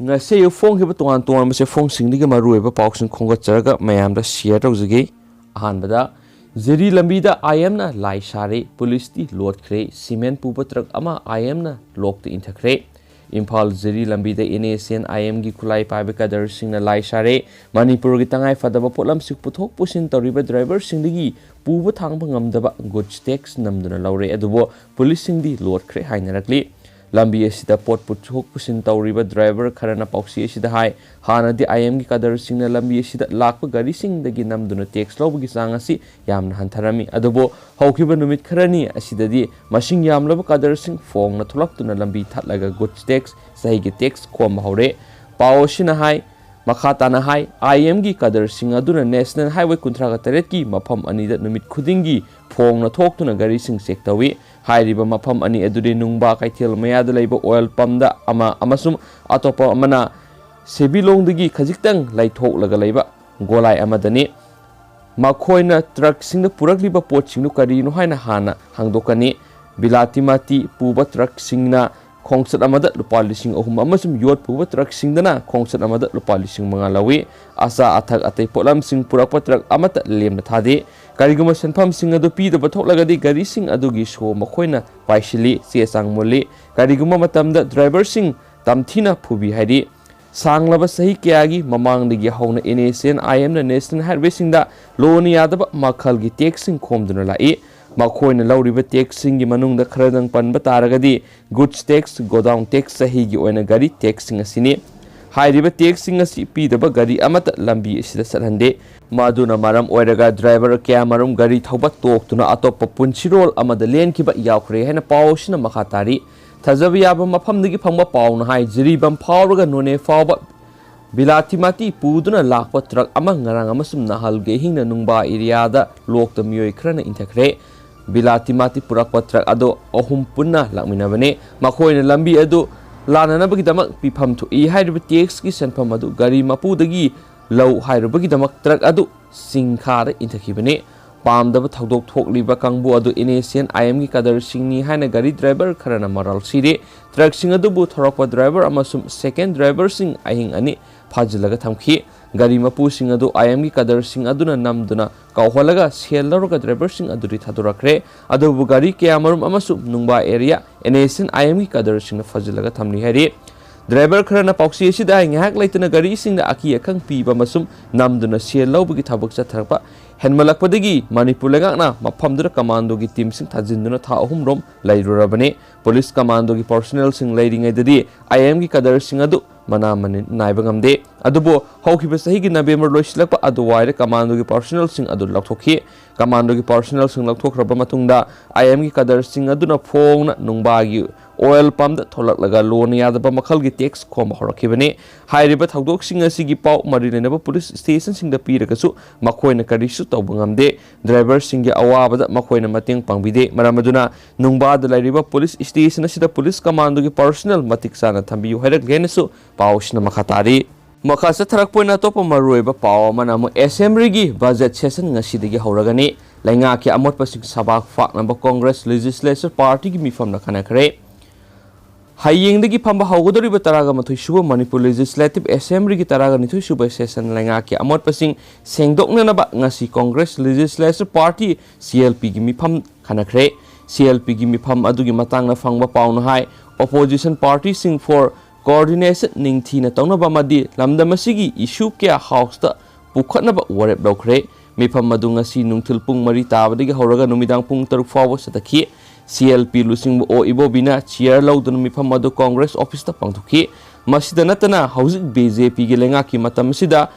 ngase yu phone hiba tuan tuan mase phone singdigi maru eba pausing khonga charaga mayam da share tawjigi ahan bada zeri lambi da IM na lai sare police ti load khre cement puba truck ama IM na lok ti inthakre Imphal zeri lambi da NACN IM gi khulai paiba kadar sing na lai sare Manipur gi tangai fadaba potlam sik puthok pusin tawriba driver singdigi puba thangba ngamdaba goods tax namduna lawre adubo police singdi load khre hainarakli lambi asida pot puthok pusin tawriba driver kharana pausi asida hai hanadi IM gi kadar singna lambi asida lakpa gari singdagi namduna tax lawgi sang asi yamna hantharami adubo hawkiba numit kharani asidadi masing yamlaba kadar sing fong na thulaktuna lambi thatlaga goods tax sahi gi tax khom hawre pausina hai makata na hai IM gi kadar sing aduna national highway kuntraga taret ki mafam anida numit khudingi fong na thoktuna gari sing check tawi hairiba mafam ani adudi nungba kaithel mayada leiba oil pump da amasum atopa amana sebilong digi khajiktang laithok laga leiba golai amadani makhoina truck sing da purakliba pot sing nu kari no haina hana hangdokani bilati mati puba truck sing na khongsat amada lupa lising ahum amasum yot puba truck sing dana khongsat amada lupa lising mangalawi asa athak atai polam sing purakpa truck amata lemna thade kariguma senpham sing adu pi da bathok lagadi gari sing adugi show makhoina paisili se sangmoli kariguma matamda driver sing tamthina phubi haidi sanglaba sahi kyagi mamang digi hauna NACN IM na national highway sing da loni yadaba makhal gi tax sing khomduna lai makhoina lawriba tax sing gi manung da khradang panba taragadi goods tax godown tax sahi gi oina gari tax sing asini hairiba tax sing asi pi daba gari amata lambi asida salhande maduna maram oiraga driver kya marum gari thoba toktuna atoppa punchirol amada len kiba yaukre hena pawsina makhatari thajabi yaba mafamdagi phangba pawna hai jiribam phawraga none fawba bilati mati puduna lakpa truck ama ngarang amasum nahal ge hingna nungba area da lokta miyoi khrana inthakre bilati mati purakpa truck ado ahum punna lakminabane makhoina lambi ado lananabagi damak pifam thu I hairiba tax ki senpham adu gari mapudagi low hairubagi damak truck adu singkhara inthakibane pamdaba thodok thokliba kangbu adu NACN IM gi kadar singni haina gari driver kharana maral sire truck sing adu bu thorakpa driver amasum second driver sing ahing ani phajilaga thamkhi gari mapu sing adu IM gi kadar sing aduna namduna kawhalaga sellaroga driver sing aduri thadurakre adu bu gari kyamarum amasum nungba area NACN IM gi kadar sing phajilaga thamni hari driver kharana pauksi asida ngahak leitana gari sing da aki akhang piba masum namduna sellau gi thabak chatharpa henmalakpadagi Manipur legakna mafamdura commando gi team sing thajinduna tha ahum rom lairurabane police commando gi personnel sing lairingai dadi IM gi kadar sing adu mana manin naiba ngamde adubo hawkiba sahi gi November loislakpa adu waire commando gi personnel sing adu lathokhi commando gi personnel sing lathokraba matungda IM gi kadar sing aduna phongna nungba gi oil pump da tholak laga loan yadaba makhal gi tax khom horakibane hairiba thodok sing asi gi pau marineba police station sing da piragasu makhoina karisu tawbangamde driver sing gi awaba da makhoina mateng pangbide maramaduna nungba da lairiba police station asida police commando gi personnel matik sana thambiu hairak genesu pausna makhatari makasa tharak poina topa maroiba paw mana mo assembly gi budget session ngasidagi horagani lainga ki amot pasing sabak fak namba congress legislature party gi mifam na khana khare hayengdagi phamba hawgodoriba taraga mathoi suba Manipur legislative assembly gi taraga nithoi suba session lainga ki amot pasing sengdokna naba ngasi congress legislature party CLP gi mifam khana khare CLP gi mifam adugi matang na phangba pawna hai opposition party sing for coordination ningthina tawnaba madi lamdamasigi issue kya house ta pukhatnaba warep daukre mifam madu ngasi nungthil pung mari tabadagi horaga numidang pung 3 fawa satakhi CLP lusing o ibobina chair laudun mifam madu congress office ta pangthukhi masida natana hauzik BJP gi lenga ki matam sida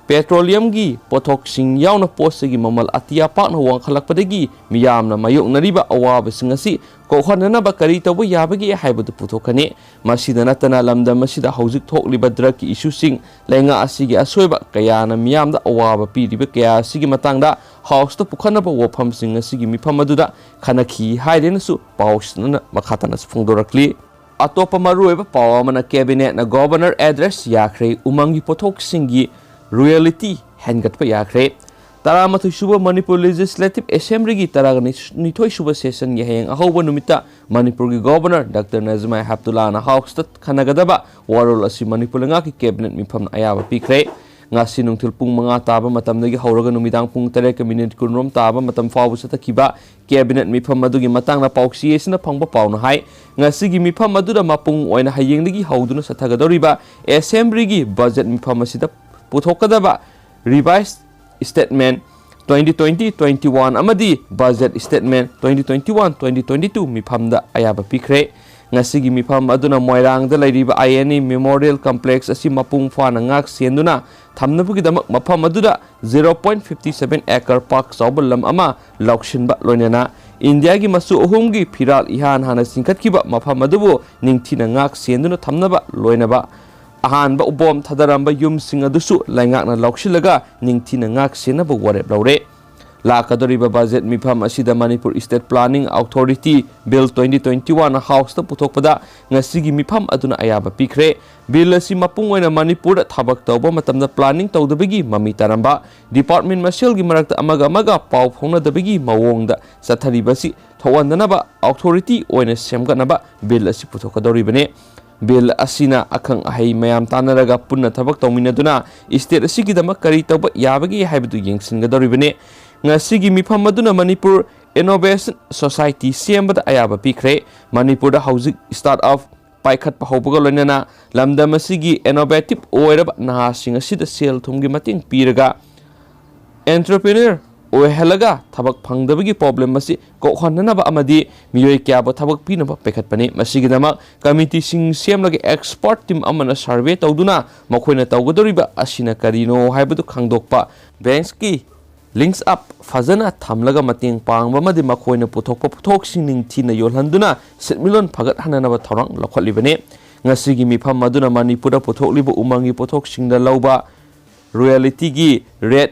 petroleum gi pothok sing yauna post gi mamal atia pakna wang khalakpadagi miyamna mayok nariba awaba singasi ko khanana ba kari tabu yabagi haibadu puthokani masida natana lamda masida hauzik thokliba drug ki issue sing lenga asigi asoiba kayana miyamda awaba piriba kaya asigi matangda house to pukhana ba wofam sing asigi mifam aduda khanakhi hairenasu pausna makhatana phungdorakli atopa marueba pawamana cabinet na governor address yakhre umangi pothok singi reality hengat pa yakre तरामथोई सुबह Manipur legislative assembly की तराग निथोई सुबह session की हयेंग अहोब नुमिता मणिपुर की governor doctor Najma Heptulla house खनगदबा वारोल असी मणिपुर की कैबिनेट मिफम अयाब पीख्रे ngasi nungthil pung manga taba matam dagi hawraga numidang pung 3 minute kunrom taba matam fawu satakhiba cabinet mifam adugi matangna pauksi esna phangba pauna hai ngasi gi mifam aduda mapung oina hayeng dagi hawduna sathagadoriba assembly gi budget mifam asida puthokadaba revised statement 2020-21 amadi budget statement 2021-2022 mifamda ayaba pikre ngasigi mifam aduna moirang da lairiba INA Memorial Complex asi mapung fana ngak senduna thamnabugi damak mafam aduda 0.57 acre park saubalam ama laukshinba loinana India gi masu ohum gi phiral ihan hana singkhatkiba mafam adubu ningthina ngak senduna thamnaba loinaba ahan ba ubom thadaramba yum singadusu laingakna laukshilaga ningthina ngak senaba warep laure लाकदोरिबा budget मिफम असिदा Manipur state planning authority bill 2021 house ता पुथोकपदा ngasiगी मिफम अदुना अयाबा पिखरे bill असि मपुंग ओइना मणिपुर थाबक तौबा मतमदा planning तौदबगी mummy तारंबा department मसेल गी मरक्ता अमगा अमगा पाव फोंगनदबगी मवोंगदा सथरिबसि थवंदनबा authority ओइना सेमगनबा bill असि पुथोकदोरिबने bill असिना अखंग अहै मयाम तानरगा पुन्ना थबक तौमिनदुना स्टेट असिगिदमक करी तौबा याबगी हाइबदु येंगसिनगदोरिबने ngasi mifam aduna Manipur Innovation Society sembada ayaba pikre Manipur da hauzik start of paikhat pahobaga loinana lamdam asigi innovative oiraba nahasing asida sel thumgi mating piraga entrepreneur oihalaga thabak phangdabagi problem asi kokhannaba amadi miyoi kyaba thabak pinaba paikhatpani masigi dama committee sing semlagi expert team amana survey tawduna makhoina tawgadoriba asina karino haibadu khangdokpa banks ki links up fazana thamlaga mating pangba madi makhoina puthokpa puthoksin ningthina yolhanduna setmilon phagat hananaba thorang lokholibane ngasigi mifam maduna manipura puthokliba umangi puthoksinda lauba royalty gi red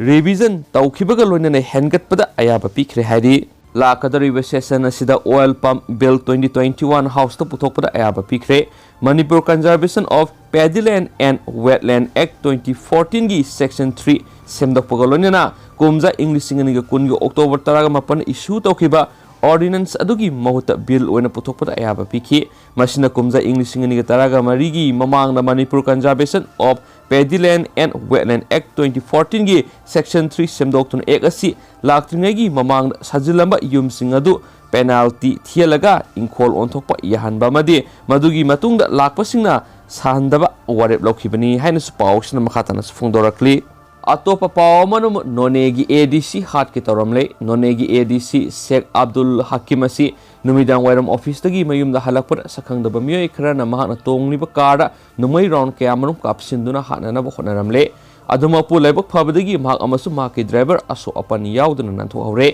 revision tawkhibaga loinana hengatpada ayaba pikre hari lakadariba session asida oil pump bill 2021 house to puthokpada ayaba pikre Manipur Conservation of Paddyland and Wetland Act 2014 gi section 3 semdokpaga loinana kumja English singaniga kungi October 18 issue tawkhiba ordinance adugi mahuta bill oina puthokpada ayaba pikhi masina kumja English singaniga 13 gi mamangna Manipur Conservation of Paddyland and Wetland Act 2014 gi section 3 semdoktun ek asi laktringagi mamangna sajilamba yumsing adu penalty thialaga ingkhol onthokpa yahanba madi madugi matungda lakpasingna sahandaba warep lokhibani haina pausna makhatana phungdorakli atopa pawamanum nonegi ADC hat ki toramle nonegi ADC Sheikh Abdul Hakim asi numidang wairam office tagi mayumda halakpar sakhangdaba miyoi kharana mahana tongliba kada numai round kayamanum kapsinduna hanana bokhnaramle adumapu laibak phabadagi mahak amasu mahaki driver aso apan yauduna nanthok hore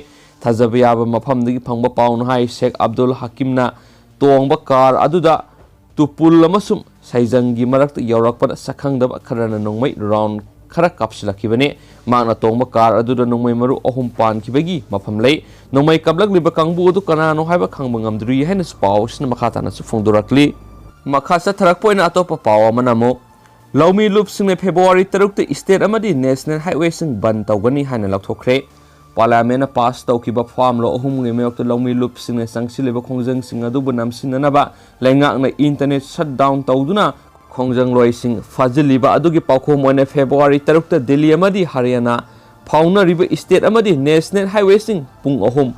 thajabiyaba mafamdagi phangba paun hai Sheikh Abdul Hakimna tongba car aduda tupul amasum saijangi marakta yaurakpada sakhangdaba kharana nongmai round khara kapsilakibane magna tongba car aduda nongmai maru ahum pan kibagi mafam lei nongmai kablak liba kangbu adu kanano haiba khangba ngamdri haina spouse na makhatana su phungdurakli makhasa tharakpoina atopa pawa manamo Laumi loop sing February 3 te state amadi national highway sing ban tawgani haina lakthokre Parliament pass tawkiba farm lo ahum nge meyok to Laumi loop sing sangsileba khongjang sing adu bunam sinanaba laingak na internet shutdown tawduna khongjang loi sing faziliba adugi paukhom oina February 3 te Delhi amadi Haryana fauna riba state amadi national highway sing pung ahum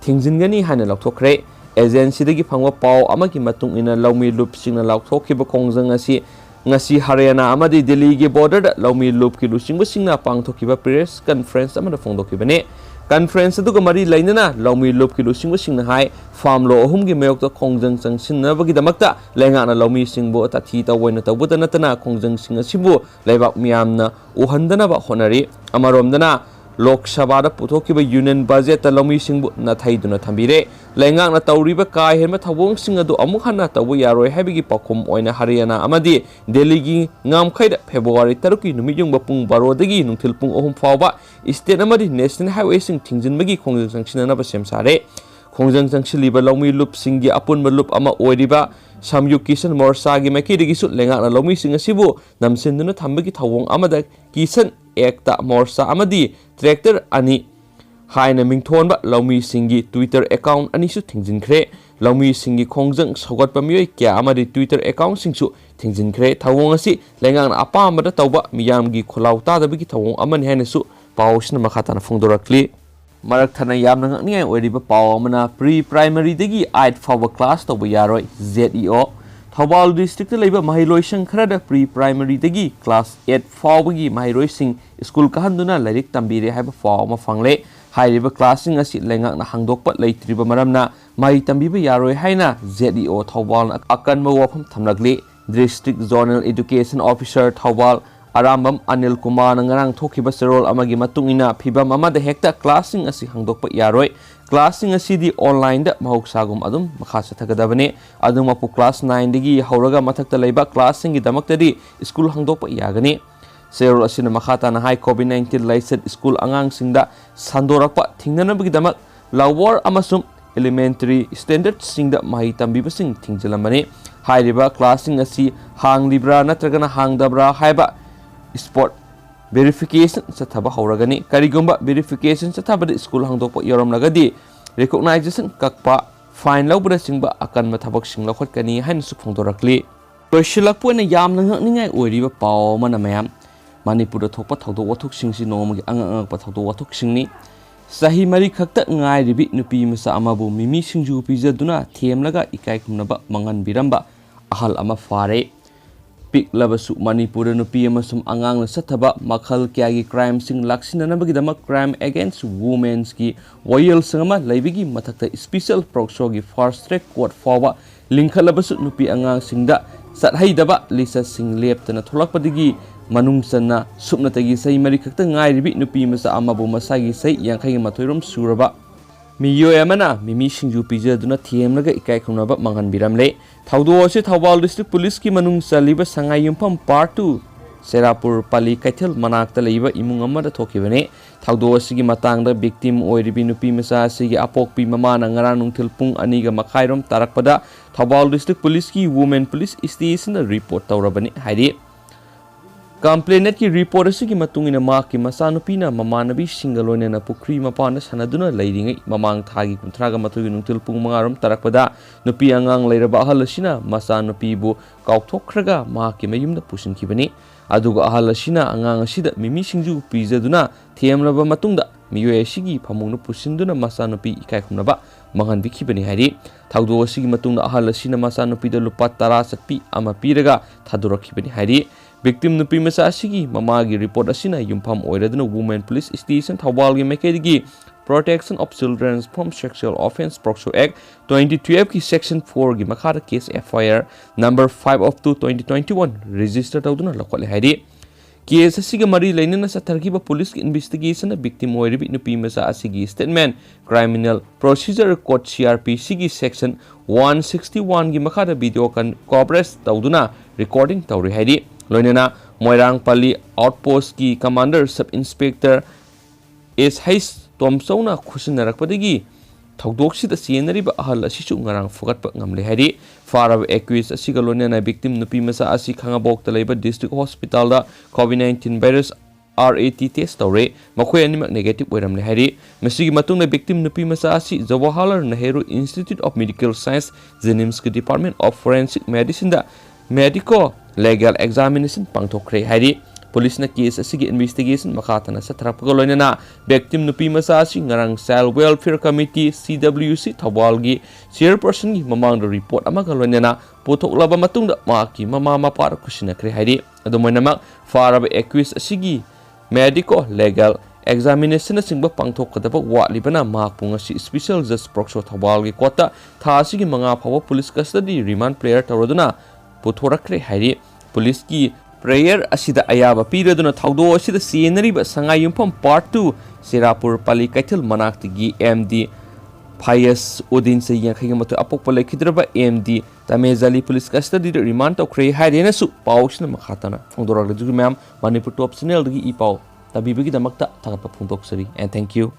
thingjingani haina lakthokre agency dagi phangwa paw amaki matung ina Laumi loop sing na lakthokiba khongjang asi ngasi Haryana amadi Delhi ge border da Laumi loop ki lusingba singna pangthokiba press conference amada phongdokibane conference aduga mari lainana Laumi loop ki lusingba singna hai farm lo ahum gi mayok to khongjang changsinabagi damakta laingana Laumi singbo tathi tawoina tawbuda natana khongjang singa sibu laibak miyamna uhandana ba honari amaromdana Lok Sabha da puthokiba union budget ta Laumi singbu na thaiduna thambire laingak na tawriba kai henma thawong singa du amuk hana tawu yaroi habigi pakhum oina Haryana amadi Delhi gi ngamkhaida February 3 ki numijung bapung baro dagi nungthil pung ahum fawba state amadi national highway sing thingjinbagi khongjang sangsinana ba semsare खोंजंग चंगसिलिबा लौमी लुप सिंगी अपुनबा लुप अमा ओइरिबा Samyuk Kisan Morsagi Makiri Sut Lenga Lomi Sing Sibu Namsinduna Tambaki Tawong Amada Kisan Ekta Morsa Amadi Tractor Ani Haina Mington ba Lomi Singi Twitter account Anisu Tingzin Kre Lomi Singi Kongjang Sogot Pamui Kya Amadi Twitter account Singsu Tingzin Kre Tawong Asi Lengang Apa Amada Tauba Miyamgi Kolauta the Biki Tawong Aman Hanesu Pausna Makatana Fundorakli Marak Thana Yamna Nia Wediba Pawamana pre-primary degi 8 fawa class to Yaroi ZEO Thawal district labor Mahiloi Shankrada pre-primary degi class 8 fawagi Mahiroi Sing school kahanduna Larik Tambiri have a form of Fangle High river classing as it lenga na hangdok pat late river maramna Mai Tambiba Yaroi Haina ZEO Thawal Akan Mawapam Tamnagli District Zonal Education Officer Thawal Arambam Anil Kumar ngarang thokiba serol amagi matungina phibam amada hekta classing asi hangdokpa yaroi classing asi di online da mahoksagum adum makhasa thagadabane adum apu class 9 digi hauraga mathakta leiba classing gi damakta di school hangdokpa yagani serol asina makhata na high COVID-19 licensed school angang singda sandorakpa thingnana bagi damak lawar amasum elementary standard singda mahi tambiba sing thingjalamani high riba classing asi hang libra natragana hangdabra haiba Sport verification sa thaba hauragani karigumba verification sa thaba school hangdokpa yoram lagadi recognition kakpa fine lawbra singba akan mathabak sing lakhot kani hain su phongdorakli toshilakpu na yam nang ningai oiriba paw mana mayam manipur thokpa thawdo wathuk singsi nomagi angang pa thawdo wathuk singni sahi mari khakta ngai ribi nupi masa amabu mimi singju pijaduna themlaga ikai khumnaba mangan biramba ahal ama fare Pik labasu Manipur nupi amasum angang na sathaba makhal kyagi crime sing laksina nabagidama crime against women ki royal sangama laibigi mathakta special proxo gi first track court fawa linkha labasu nupi angang singda sathaidaba lisa sing leptana tholakpadigi manungsana supnatagi sai mari khakta ngai ribi nupi masa amabu masagi sai yangkhai mathoirom suraba Miyo Yamana, Mimi Singju Pija do not TM Laga Ikai Kunaba Mangan Biramle. Taudo was it Tawal District Police Manung Saliba Sangayumpam Part 2. Serapur Pali Kaitel Manakta Leva Imungama the Tokivane. Taudo Sigi Matang the victim or Ribinupi Masa Sigi Apok Pi Mama Nangaranung Tilpung Aniga Makairom Tarakpada. Tawal District Police Women Police Station the report Taurabani Heidi. Complainant ki report asigi matungina maki masanupina mamanabi singalone na pukri mapana sanaduna leidingai mamang thagi kuntraga matugi nungtil pung mangarom tarakpada nupi angang leiraba ahalasina masanupi bu kaukthokraga maki mayumda pusinkibani aduga ahalasina angang asida mimi singju pijaduna thiamlaba matungda miyoe sigi phamungna pusinduna masanupi ikai khumnaba mangan bikibani hari thaudo asigi matungda ahalasina masanupi da lupa 10 satpi ama piraga thadurakibani hari Victim nupi masa asigi mamagi report asina yumpam oiraduna women police station Thawal gi mekedi Protection of Children from Sexual Offense Proxo Act 2012 ki section 4 gi makhara case FIR number 5 of 2021 registered auduna lakwale haidi case asigi mari lainana sa targiba police investigation victim oiribi nupi masa asigi statement criminal procedure code CRPC gi section 161 gi makhara video kan coverage tauduna recording tawri haidi Loinana Moirang Pali Outpost ki Commander Sub Inspector S.H. Tomsona Kusinarapadigi Taudoksi the scenery ba ahal asisu ngarang fugat pa ngamle hari Faraw accused asigalonena victim nupi masa asi khangabok talaiba district hospital da COVID-19 virus RAT test tawre makhoi animak negative oiramle hari masigi matungna victim nupi masa asi Jawaharlal Nehru Institute of Medical Science Jenims ki Department of Forensic Medicine da medico legal examination pangthokre hari police na case asigi investigation makhatana sa thrapgoloina victim nupi masa asi ngarang child welfare committee CWC Thawal gi chairperson gi mamang report amagaloina potoklaba matungda maki mama mapar kusinakre hari adumoinamak faraba accused asigi medico legal examination singba pangthokadaba watlibana makpung asi special judge Proxo Thawal gi kota thasi gi manga phawa police custody remand player tawroduna Puthorakre hari police ki prayer asida ayaba piraduna thaudo asida scenery ba sangayumpam part 2 Serapur Pali Kaitel Manakti gi MD Pius Udin se yakhai mato apokpa lekhidraba MD Tamezali police custody remand tawkre hari na su pawsna makhatana phongdorak jugi ma'am Manipur top channel gi ipaw tabibigi damakta thagatpa phongdoksari and thank you